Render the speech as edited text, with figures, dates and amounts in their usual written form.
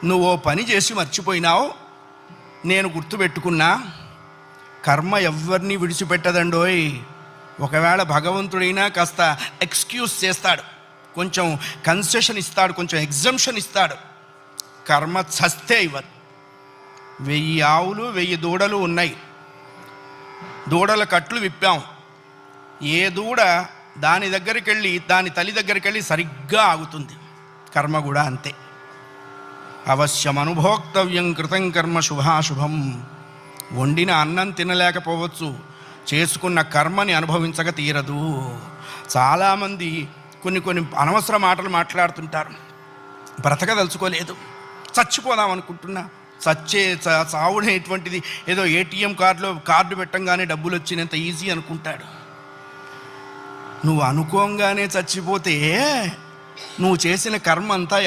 నువ్వు ఓ పని చేసి మర్చిపోయినావు, నేను గుర్తుపెట్టుకున్నా. కర్మ ఎవరిని విడిచిపెట్టదండోయ్. ఒకవేళ భగవంతుడైనా కాస్త ఎక్స్క్యూజ్ చేస్తాడు, కొంచెం కన్సెషన్ ఇస్తాడు, కొంచెం ఎగ్జంప్షన్ ఇస్తాడు. కర్మ చస్తే ఇవ్వదు. 1000 ఆవులు 1000 దూడలు ఉన్నాయి. దూడల కట్లు విప్పాం. ఏ దూడ దాని దగ్గరికి వెళ్ళి, దాని తల్లి దగ్గరికి వెళ్ళి సరిగ్గా ఆగుతుంది. కర్మ కూడా అంతే. అవశ్యం అనుభోక్తవ్యం కృతం కర్మ శుభాశుభం. వండిన అన్నం తినలేకపోవచ్చు, చేసుకున్న కర్మని అనుభవించక తీరదు. చాలామంది కొన్ని అనవసర మాటలు మాట్లాడుతుంటారు. బ్రతకదలుచుకోలేదు, చచ్చిపోదాం అనుకుంటున్నా. చావునేటువంటిది ఏదో ఏటీఎం కార్డు పెట్టంగానే డబ్బులు వచ్చినంత ఈజీ అనుకుంటాడు. నువ్వు అనుకోంగానే చచ్చిపోతే నువ్వు చేసిన కర్మ అంతా